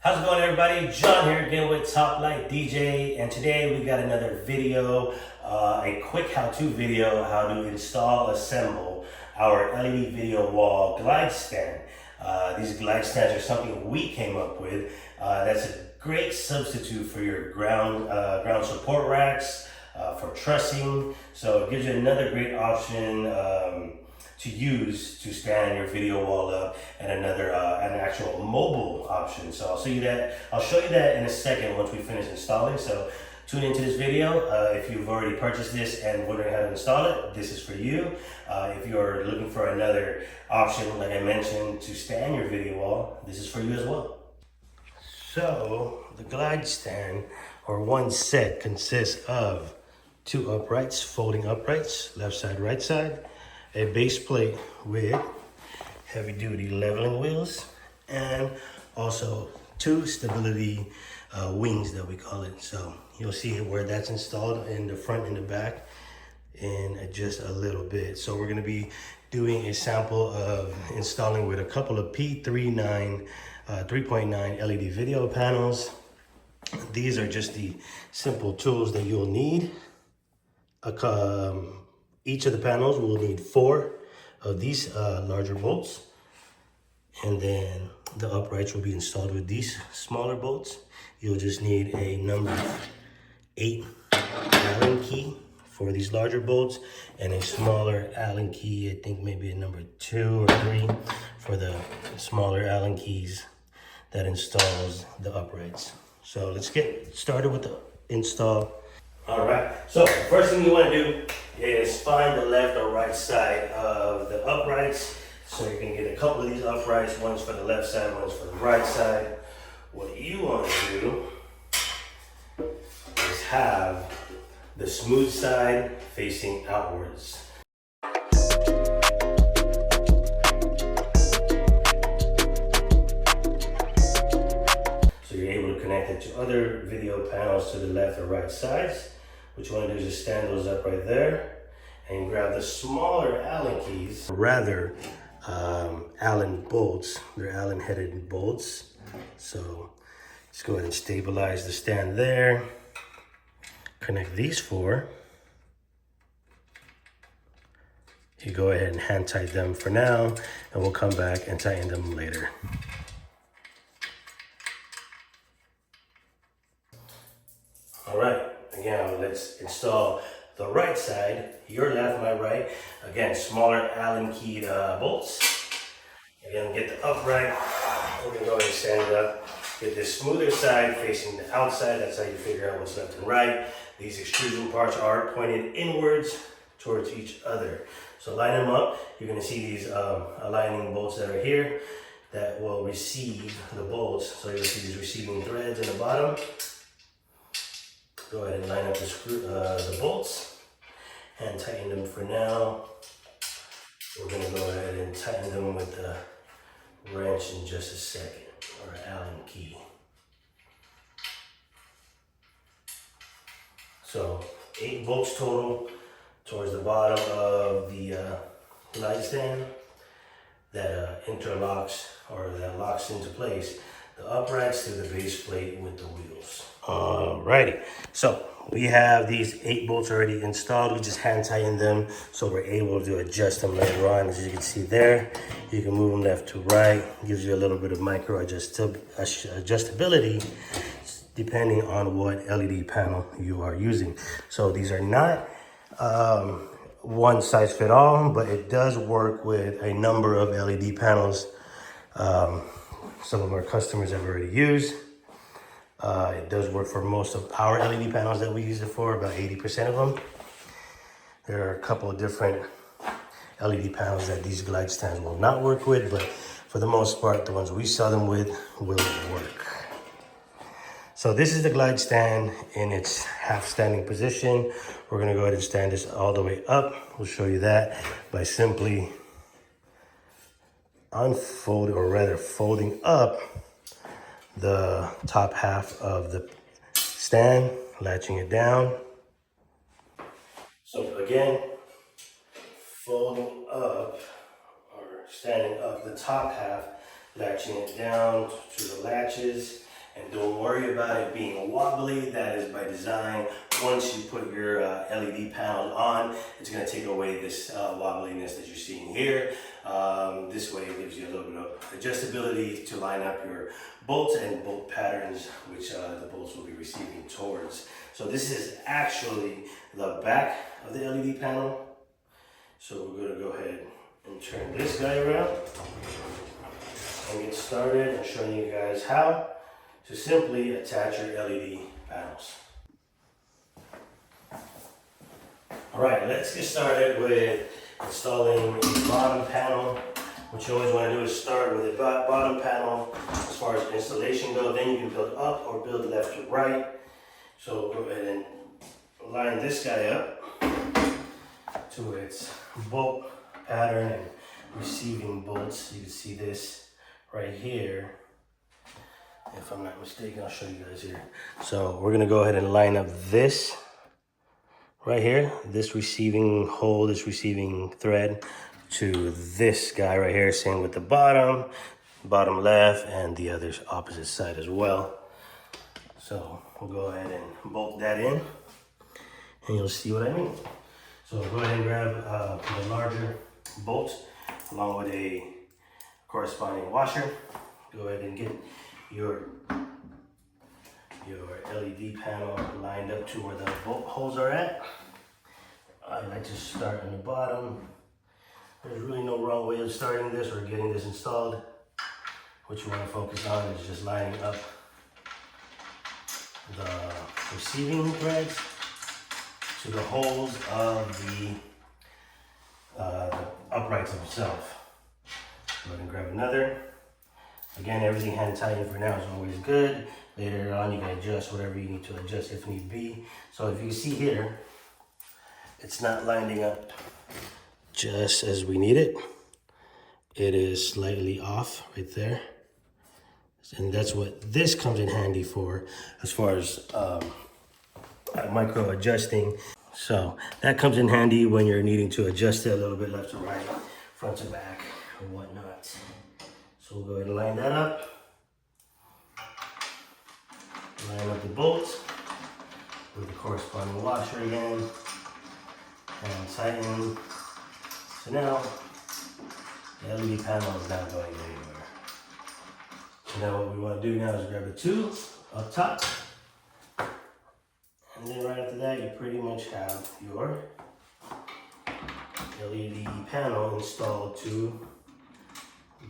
How's it going, everybody? John here again with Top Light DJ, and today we got another video, a quick how-to video how to install, assemble our LED video wall glide stand. These glide stands are something we came up with. That's a great substitute for your ground support racks, for trussing. So it gives you another great option to use to stand your video wall up, and an actual mobile option. So I'll show you that in a second once we finish installing. So tune into this video. If you've already purchased this and wondering how to install it, this is for you. If you're looking for another option, like I mentioned, to stand your video wall, this is for you as well. So the glide stand, or one set, consists of two uprights, folding uprights, left side, right side, a base plate with heavy duty leveling wheels, and also two stability wings that we call it. So you'll see where that's installed in the front and the back in just a little bit. So we're going to be doing a sample of installing with a couple of P3.9 LED video panels. These are just the simple tools that you'll need. Each of the panels will need 4 of these larger bolts, and then the uprights will be installed with these smaller bolts. You'll just need a number 8 Allen key for these larger bolts, and a smaller Allen key, I think maybe a number 2 or 3 for the smaller Allen keys that installs the uprights. So let's get started with the install. All right, so first thing you want to do is find the left or right side of the uprights. So you can get a couple of these uprights. One's for the left side, one's for the right side. What you want to do is have the smooth side facing outwards. So you're able to connect it to other video panels to the left or right sides. What you want to do is just stand those up right there and grab the smaller Allen keys, rather Allen bolts. They're Allen headed bolts. So just go ahead and stabilize the stand there. Connect these 4. You go ahead and hand tighten them for now, and we'll come back and tighten them later. All right. Again, let's install the right side, your left, my right. Again, smaller Allen keyed bolts. Again, get the upright. We're gonna go ahead and stand it up. Get this smoother side facing the outside. That's how you figure out what's left and right. These extrusion parts are pointed inwards towards each other. So line them up. You're gonna see these aligning bolts that are here that will receive the bolts. So you'll see these receiving threads in the bottom. Go ahead and line up the bolts and tighten them for now. We're going to go ahead and tighten them with the wrench in just a second, or Allen key. So 8 bolts total towards the bottom of the glide stand that interlocks, or that locks into place the uprights to the base plate with the wheels. Alrighty, so we have these 8 bolts already installed. We just hand tighten them so we're able to adjust them later on. As you can see there, you can move them left to right. Gives you a little bit of micro adjustability depending on what LED panel you are using. So these are not one size fit all, but it does work with a number of LED panels. Some of our customers have already used. It does work for most of our LED panels that we use it for, about 80% of them. There are a couple of different LED panels that these glide stands will not work with, but for the most part, the ones we sell them with will work. So this is the glide stand in its half standing position. We're gonna go ahead and stand this all the way up. We'll show you that by simply unfolding, or rather folding up the top half of the stand, latching it down. So again, folding up, or standing up the top half, latching it down to the latches, And don't worry about it being wobbly. That is by design. Once you put your LED panel on, it's going to take away this wobbliness that you're seeing here. This way it gives you a little bit of adjustability to line up your bolts and bolt patterns, which the bolts will be receiving towards. So this is actually the back of the LED panel. So we're going to go ahead and turn this guy around and get started and showing you guys how to simply attach your LED panels. All right, let's get started with installing a bottom panel. What you always want to do is start with a bottom panel as far as installation goes. Then you can build up or build left to right. So go ahead and line this guy up to its bolt pattern and receiving bolts. You can see this right here. If I'm not mistaken, I'll show you guys here. So we're gonna go ahead and line up this right here, this receiving hole, this receiving thread to this guy right here, same with the bottom left, and the other opposite side as well. So we'll go ahead and bolt that in and you'll see what I mean. So go ahead and grab the larger bolt along with a corresponding washer. Go ahead and get your LED panel lined up to where the bolt holes are at. I like to start on the bottom. There's really no wrong way of starting this or getting this installed. What you want to focus on is just lining up the receiving threads to the holes of the uprights themselves. Go ahead and grab another. Again, everything hand tightened for now is always good. Later on, you can adjust whatever you need to adjust if need be. So if you see here, it's not lining up just as we need it. It is slightly off right there. And that's what this comes in handy for as far as micro adjusting. So that comes in handy when you're needing to adjust it a little bit left to right, front to back, or whatnot. So we'll go ahead and line that up. Line up the bolts with the corresponding washer again. And tighten. So now the LED panel is not going anywhere. So now what we want to do now is grab the two up top. And then right after that, you pretty much have your LED panel installed to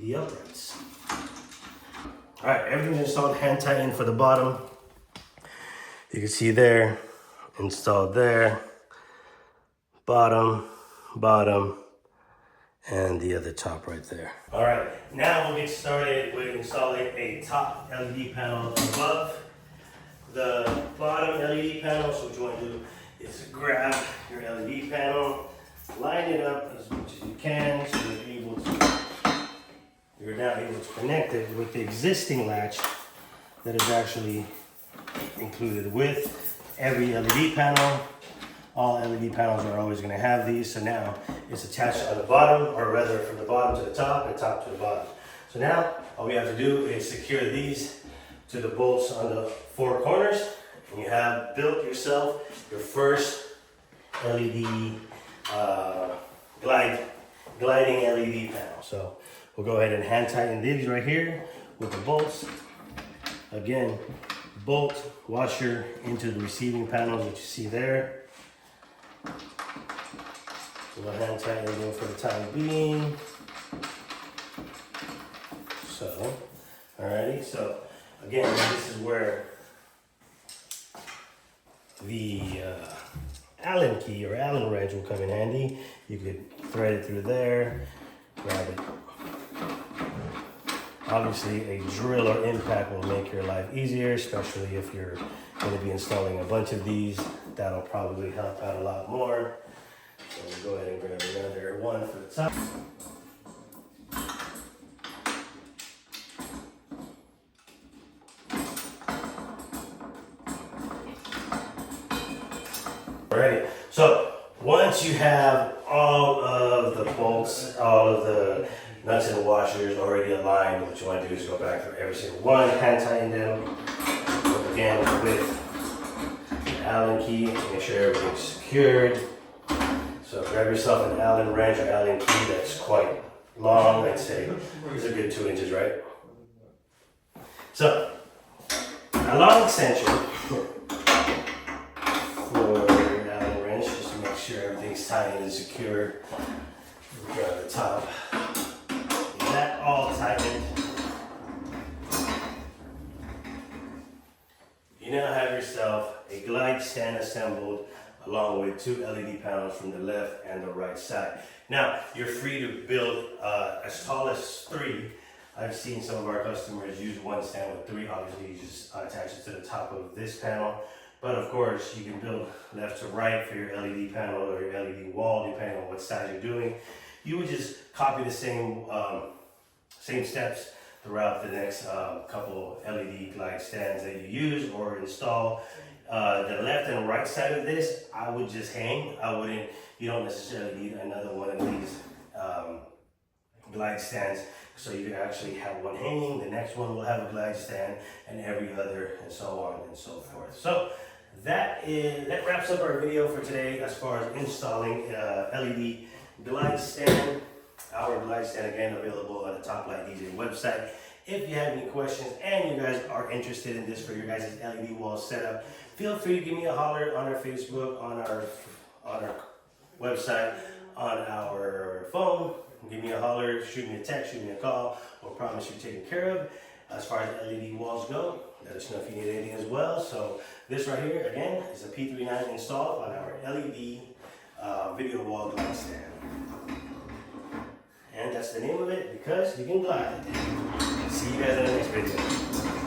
the uprights. All right, everything's installed, hand tightened for the bottom. You can see there, installed there, bottom, and the other top right there. All right, now we'll get started with installing a top LED panel above the bottom LED panel. So what you want to do is grab your LED panel, line it up as much as you can so you're now able to connect it with the existing latch that is actually included with every LED panel. All LED panels are always going to have these. So now it's attached on the bottom, or rather from the bottom to the top and top to the bottom. So now all we have to do is secure these to the bolts on the four corners, and you have built yourself your first LED gliding LED panel. So we'll go ahead and hand tighten these right here with the bolts. Again, bolt washer into the receiving panels that you see there. We'll hand tighten them for the time being. So, alrighty, so again, this is where the Allen key or Allen wrench will come in handy. You could thread it through there, grab it. Obviously, a drill or impact will make your life easier, especially if you're going to be installing a bunch of these. That'll probably help out a lot more. So we'll go ahead and grab another one for the top. Alright, so once you have all of the bolts, all of the nuts and washers already aligned, what you want to do is go back through every single one, hand tighten them, with an Allen key to make sure everything's secured. So grab yourself an Allen wrench or Allen key that's quite long. I'd say it's a good 2 inches, right? So a long extension for your Allen wrench, just to make sure everything's tight and secure. Grab the top. Get that all tightened. You now have yourself a glide stand assembled along with 2 LED panels from the left and the right side. Now, you're free to build as tall as 3. I've seen some of our customers use one stand with 3. Obviously, you just attach it to the top of this panel. But of course, you can build left to right for your LED panel or your LED wall, depending on what size you're doing. You would just copy the same steps throughout the next couple LED glide stands that you use or install. The left and right side of this, I would just hang. You don't necessarily need another one of these glide stands. So you can actually have one hanging, the next one will have a glide stand, and every other, and so on and so forth. So that wraps up our video for today as far as installing LED glide stand. Our glide stand, again, available on the Top Light DJ website. If you have any questions and you guys are interested in this for your guys' LED wall setup, feel free to give me a holler on our Facebook, on our website, on our phone. Give me a holler, shoot me a text, shoot me a call. We'll promise you're taken care of. As far as LED walls go, let us know if you need anything as well. So this right here, again, is a P39 install on our LED video wall glide stand. And that's the name of it, because you can glide. See you guys in the next video.